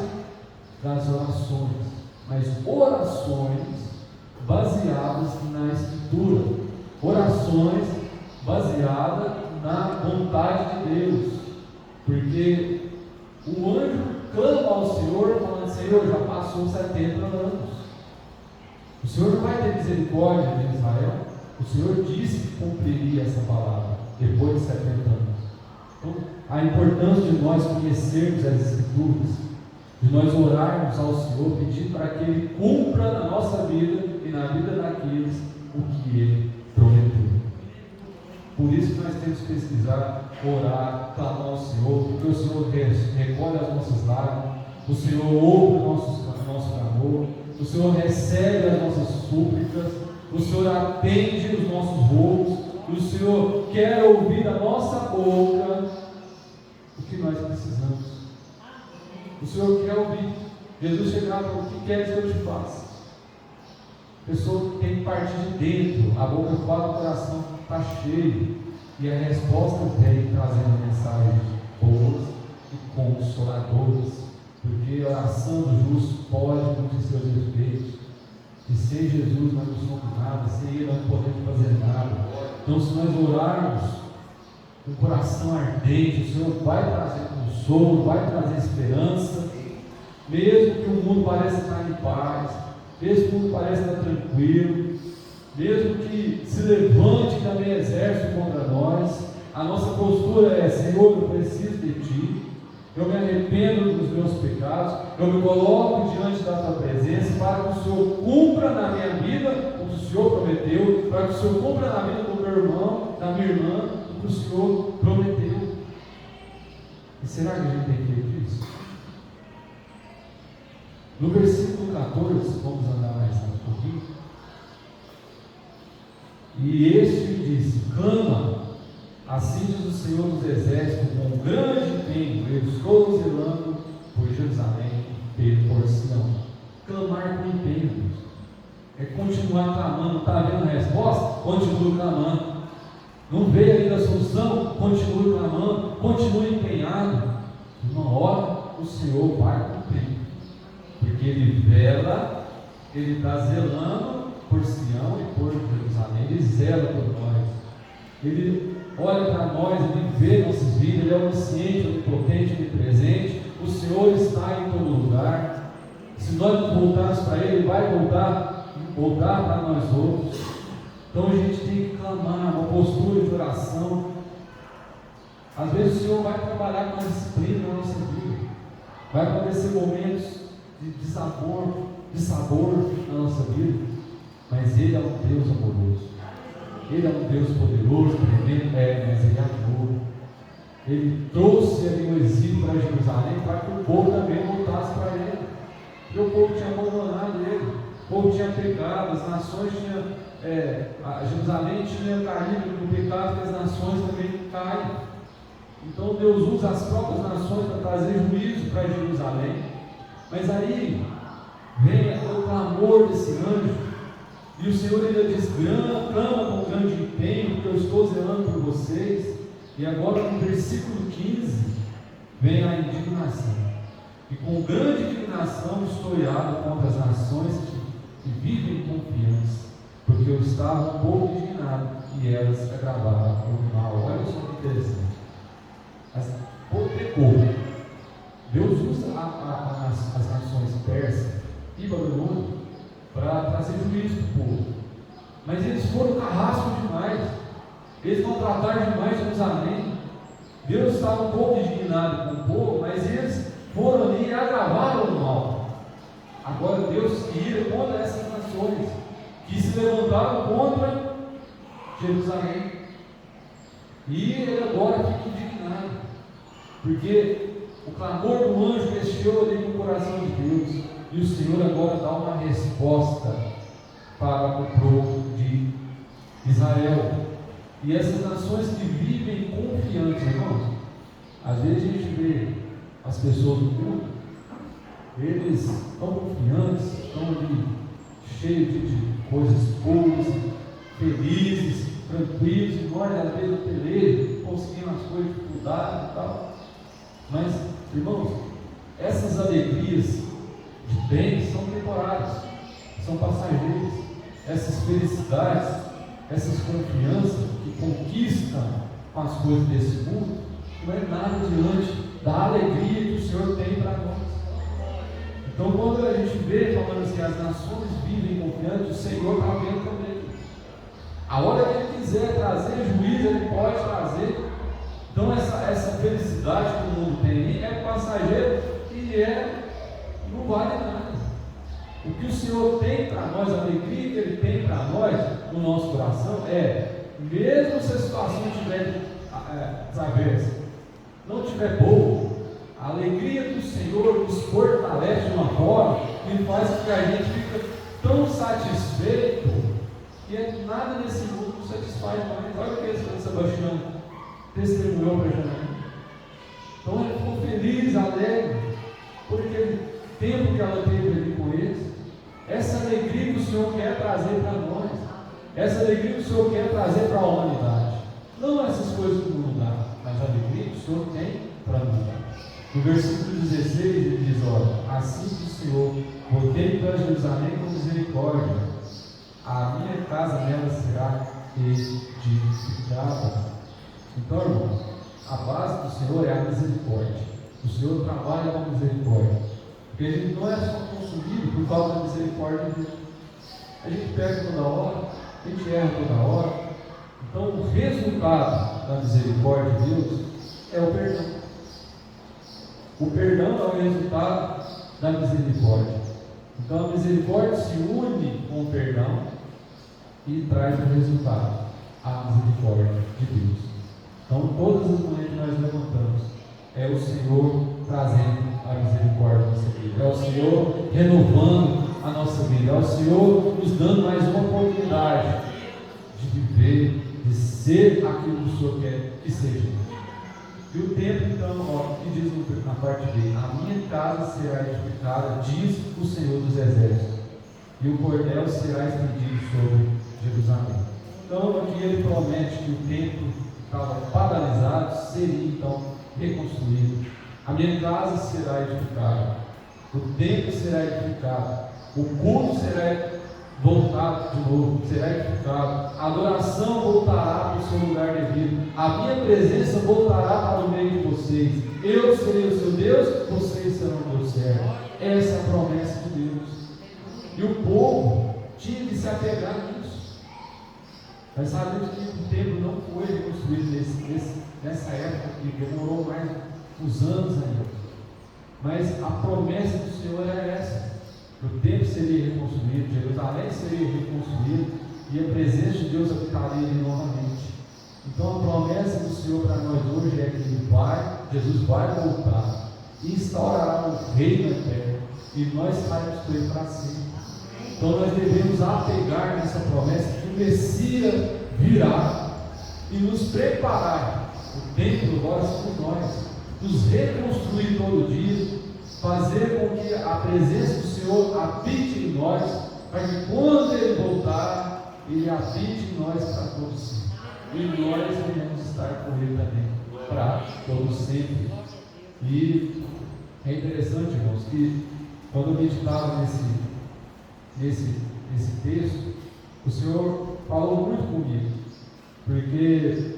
das orações, mas orações baseadas na Escritura, orações baseadas na vontade de Deus, porque o anjo clama ao Senhor, falando: Senhor, já passou 70 anos, o Senhor não vai ter misericórdia de Israel. O Senhor disse que cumpriria essa palavra depois de 70 anos. Então, a importância de nós conhecermos as Escrituras, de nós orarmos ao Senhor, pedindo para que Ele cumpra na nossa vida e na vida daqueles o que Ele prometeu. Por isso que nós temos que pesquisar, orar, clamar ao Senhor, porque o Senhor recolhe as nossas lágrimas, o Senhor ouve o nosso clamor, o Senhor recebe as nossas súplicas, o Senhor atende os nossos rogos, o Senhor quer ouvir da nossa boca o que nós precisamos. O Senhor quer ouvir. Jesus chegava e falou: o que queres que eu te faça? A pessoa tem que partir de dentro, a boca fala, o coração está cheio, e a resposta vem trazendo mensagens boas e consoladoras, porque a oração do justo pode cumprir seus efeitos, e sem Jesus nós não somos nada, sem Ele nós não podemos fazer nada. Então, se nós orarmos com o coração ardente, o Senhor vai trazer consolo, vai trazer esperança, mesmo que o mundo pareça estar em paz, mesmo que o mundo pareça estar tranquilo, mesmo que se levante também exército contra nós, a nossa postura é: Senhor, eu preciso de Ti, eu me arrependo dos meus pecados, eu me coloco diante da Tua presença, para que o Senhor cumpra na minha vida o que o Senhor prometeu, para que o Senhor cumpra na vida do meu irmão, da minha irmã, o que o Senhor prometeu. E será que a gente tem feito isso? No versículo 14, vamos andar mais um pouquinho. E este me disse: clama, assim diz o Senhor dos Exércitos, com grande empenho, eu estou zelando por Jerusalém, por Sião. Clamar com empenho é continuar clamando. Está vendo a resposta? Continue clamando. Não veio ainda a solução? Continue clamando, continue empenhado. Uma hora o Senhor vai cumprir, porque Ele vela, Ele está zelando por Sião e por Jerusalém. Ele zela por nós, Ele olha para nós, Ele vê nossas vidas, Ele é onisciente, onipotente, onipresente. O Senhor está em todo lugar. Se nós não voltarmos para Ele, Ele vai voltar para nós outros. Então a gente tem que clamar, uma postura de oração. Às vezes o Senhor vai trabalhar com a disciplina na nossa vida, vai acontecer momentos de sabor na nossa vida, mas Ele é um Deus amoroso, Ele é um Deus poderoso, tremendo, mas Ele é amor. Ele trouxe ali o exílio para Jerusalém para que o povo também voltasse para Ele, porque o povo tinha abandonado Ele, o povo tinha pecado, as nações tinham, Jerusalém tinha caído no pecado, que as nações também caem. Então Deus usa as próprias nações para trazer juízo para Jerusalém. Mas aí vem o clamor desse anjo, e o Senhor ainda diz: clama com grande empenho, porque eu estou zelando por vocês. E agora no versículo 15 vem a indignação: e com grande indignação estou irado contra as nações que vivem em confiança, porque eu estava um pouco indignado e elas agravaram o mal. Olha só que interessante. O povo pecou. Deus usa as nações persas e Babilônia para trazer juízo para o povo, mas eles foram carrascos demais, eles maltrataram demais Jerusalém. Deus estava um pouco indignado com o povo, mas eles foram ali e agravaram o mal. Agora Deus ira contra essas nações que se levantaram contra Jerusalém. E ele agora fica indignado, porque o clamor do anjo mexeu ali no coração de Deus, e o Senhor agora dá uma resposta para o povo de Israel. E essas nações que vivem confiantes, irmãos, às vezes a gente vê as pessoas do mundo, eles estão confiantes, estão ali cheios de coisas boas, felizes, tranquilos, e nós às vezes no pelejo, conseguindo as coisas, dificuldade e tal. Mas, irmãos, essas alegrias de bem são temporárias, são passageiras. Essas felicidades, essas confianças que conquistam com as coisas desse mundo, não é nada diante da alegria que o Senhor tem para nós. Então, quando a gente vê falando assim, as nações vivem confiantes, o Senhor está vendo também. A hora que Ele quiser trazer juízo, Ele pode trazer. Então, essa felicidade que o mundo tem é passageiro e não vale nada. O que o Senhor tem para nós, a alegria que Ele tem para nós no nosso coração mesmo se a situação estiver adversa, não estiver boa, a alegria do Senhor nos fortalece de uma forma que faz com que a gente fique tão satisfeito que nada nesse mundo nos satisfaz mais. Olha o que esse Sebastião testemunhou para Janaína. Então ela ficou feliz, alegre, por aquele tempo que ela teve ali com eles. Essa alegria que o Senhor quer trazer para nós, essa alegria que o Senhor quer trazer para a humanidade, não essas coisas que o mundo dá, mas a alegria que o Senhor tem para nós. No versículo 16 ele diz: olha, assim diz o Senhor, voltei para Jerusalém com misericórdia, a minha casa nela será edificada. Então, irmãos, a base do Senhor é a misericórdia. O Senhor trabalha com misericórdia, porque a gente não é só consumido por causa da misericórdia de Deus. A gente perde toda hora, a gente erra toda hora. Então, o resultado da misericórdia de Deus é o perdão. O perdão é o resultado da misericórdia. Então, a misericórdia se une com o perdão e traz o resultado, a misericórdia de Deus. Então, todas as manhãs que nós levantamos, é o Senhor trazendo a misericórdia da nossa vida, é o Senhor renovando a nossa vida, é o Senhor nos dando mais uma oportunidade de viver, de ser aquilo que o Senhor quer que seja. E o tempo, então, que diz na parte B: a minha casa será edificada, diz o Senhor dos Exércitos, e o cordel será estendido sobre Jerusalém. Então, aqui ele promete que o templo estava paralisado, seria então reconstruído. A minha casa será edificada, o templo será edificado, o culto será voltado de novo, será edificado, a adoração voltará para o seu lugar devido, a minha presença voltará para o meio de vocês, eu serei o seu Deus, vocês serão meus servos. Essa é a promessa de Deus, e o povo tinha que se apegar nisso. Nós sabemos que o templo não foi reconstruído nessa época, que demorou mais uns anos ainda, mas a promessa do Senhor era essa: o templo seria reconstruído, Jerusalém seria reconstruído, e a presença de Deus habitaria ali novamente. Então a promessa do Senhor para nós hoje é que Jesus vai voltar e instaurará o reino eterno, e nós estaremos com Ele para sempre. Então nós devemos apegar nessa promessa que o Messias virá e nos preparar. O templo agora somos nós, nos reconstruir todo dia, fazer com que a presença do Senhor habite em nós, para que quando Ele voltar, Ele habite em nós para todos sempre, e nós devemos estar com Ele também para todos sempre. E é interessante, irmãos, que quando eu meditava nesse texto, o Senhor falou muito comigo, porque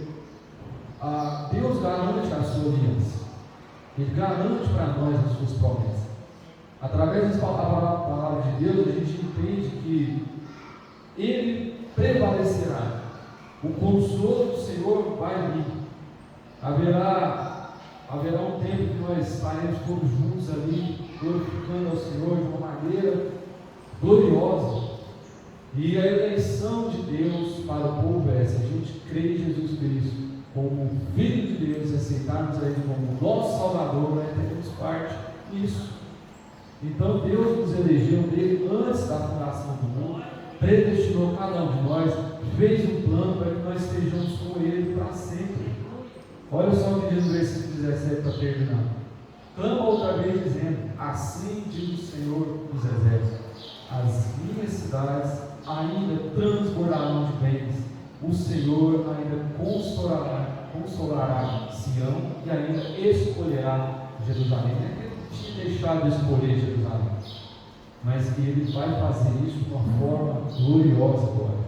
Deus garante a sua aliança, Ele garante para nós as suas promessas. Através da palavra de Deus, a gente entende que Ele prevalecerá, o consolo do Senhor vai vir, haverá um tempo que nós estaremos todos juntos ali, glorificando glorificando ao Senhor de uma maneira gloriosa. E a eleição de Deus para o povo é essa: a gente crê em Jesus Cristo como Filho de Deus, aceitarmos a Ele como nosso Salvador, nós teremos parte nisso. Então Deus nos elegeu dele antes da fundação do mundo, predestinou cada um de nós, fez um plano para que nós estejamos com Ele para sempre. Olha só o que diz no versículo 17 para terminar. Clama outra vez dizendo: assim diz o Senhor dos Exércitos, as minhas cidades ainda transbordarão de bens, o Senhor ainda consolará Sião e ainda escolherá Jerusalém. Não é que ele tinha deixado de escolher Jerusalém, mas que ele vai fazer isso de uma forma gloriosa agora.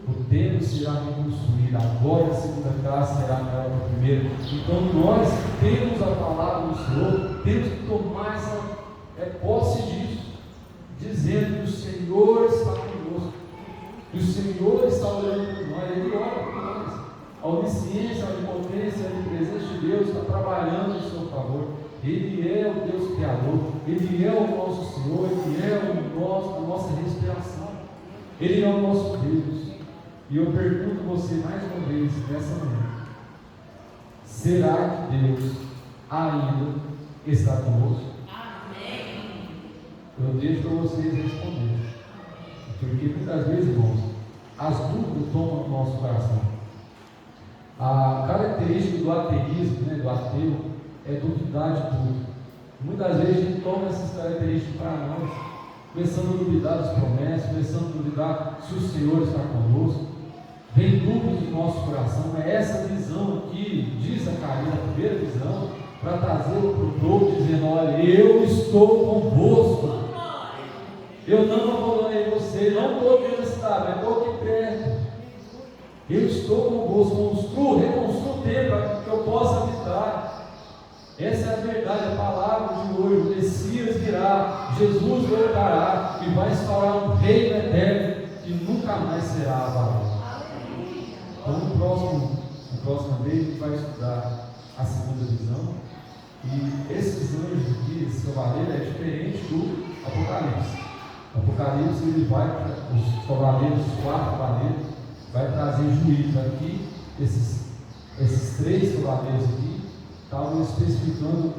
O templo será reconstruído, agora a segunda casa será maior que a primeira. Então nós temos a palavra do Senhor, temos que tomar essa posse disso, dizendo que o Senhor está conosco, que o Senhor está olhando por nós, Ele olha por nós. A onisciência, a onipotência, a onipresença de Deus está trabalhando em seu favor. Ele é o Deus Criador, Ele é o nosso Senhor, Ele é a nossa respiração, Ele é o nosso Deus. E eu pergunto a você mais uma vez, nessa manhã: será que Deus ainda está conosco? Amém. Eu deixo para vocês responderem, porque muitas vezes, irmãos, as dúvidas tomam o nosso coração. A característica do ateísmo, do ateu, é duvidar de tudo. Muitas vezes a gente toma essas características para nós, começando a duvidar das promessas, começando a duvidar se o Senhor está conosco. Vem dúvidas no nosso coração. É essa visão aqui de Zacarias, a primeira visão, para trazê-lo para o povo, dizendo: olha, eu estou convosco, eu não abandonei você, não estou dentro da cidade, mas estou aqui perto, eu estou convosco, reconstruo o templo para que eu possa habitar. Essa é a verdade, a palavra de hoje. O Messias virá, Jesus voltará e vai instaurar um reino eterno que nunca mais será abalado. Então, na próxima vez, a gente vai estudar a segunda visão. E esses anjos aqui, esse cavaleiro, é diferente do Apocalipse. O Apocalipse, ele vai para os cavaleiros, os 4 cavaleiros, vai trazer juízo aqui. Esses 3 cavaleiros aqui estavam especificando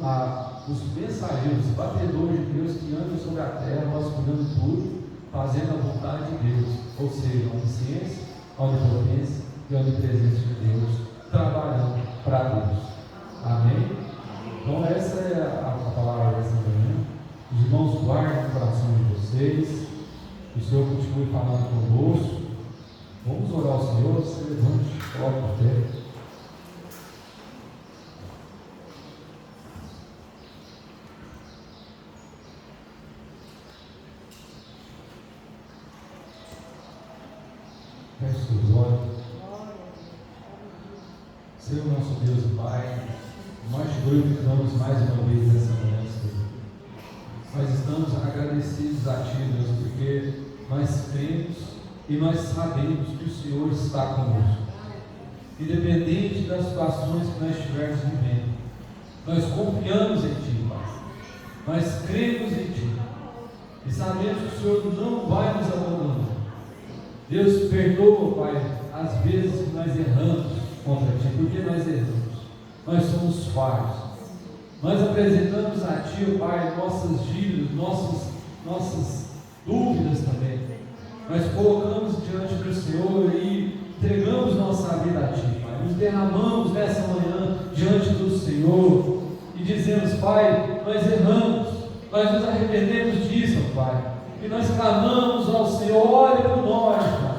os mensageiros, os batedores de Deus que andam sobre a terra, vasculhando tudo, fazendo a vontade de Deus, ou seja, a onisciência, a onipotência e a onipresença de Deus, trabalhando para Deus. Amém? Então essa é a palavra dessa manhã. Os irmãos guardem o coração de vocês, que o Senhor continue falando conosco. Vamos orar ao Senhor. Você levante, coloque o pé. Feche seus olhos. Senhor nosso Deus e Pai, nós te glorificamos mais uma vez nessa manhã, Senhor. Nós estamos agradecidos a Ti, Deus, porque nós cremos e nós sabemos que o Senhor está conosco. Independente das situações que nós estivermos vivendo, nós confiamos em Ti, Pai. Nós cremos em Ti e sabemos que o Senhor não vai nos abandonar. Deus, perdoa, Pai, as vezes que nós erramos contra Ti, porque nós erramos, nós somos falhos, nós apresentamos a Ti, Pai, nossas dívidas, nossas dúvidas também, nós colocamos diante do Senhor e entregamos nossa vida a Ti, Pai, nos derramamos nessa manhã diante do Senhor e dizemos: Pai, nós erramos, nós nos arrependemos disso, Pai, e nós clamamos ao Senhor: olha por nós, Pai,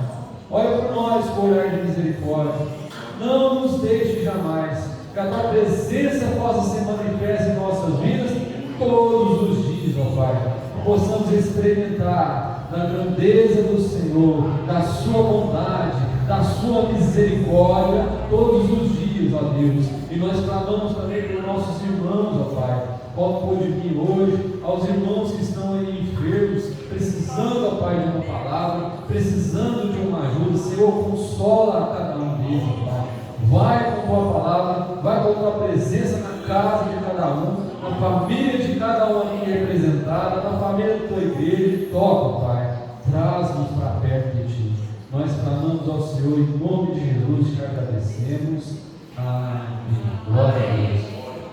olha por nós com olhar de misericórdia. Não nos deixe jamais, que a Tua presença possa ser manifesta em nossas vidas todos os dias, ó Pai, que possamos experimentar da grandeza do Senhor, da Sua bondade, da Sua misericórdia todos os dias, ó Deus. E nós clamamos também por nossos irmãos, ó Pai, qual pôde vir hoje, aos irmãos que estão aí enfermos, precisando, ó Pai, de uma palavra, precisando de uma ajuda. Senhor, consola a cada um deles, ó Pai. Vai com a Tua palavra, vai com a Tua presença na casa de cada um, ó família de cada um aqui representada, na família da tua igreja, toca, Pai, traz-nos para perto de Ti. Nós clamamos ao Senhor em nome de Jesus, te agradecemos. Amém. Glória a Deus.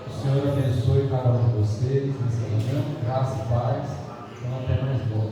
O Senhor abençoe cada um de vocês nessa manhã, graça e paz. Então, até mais volta.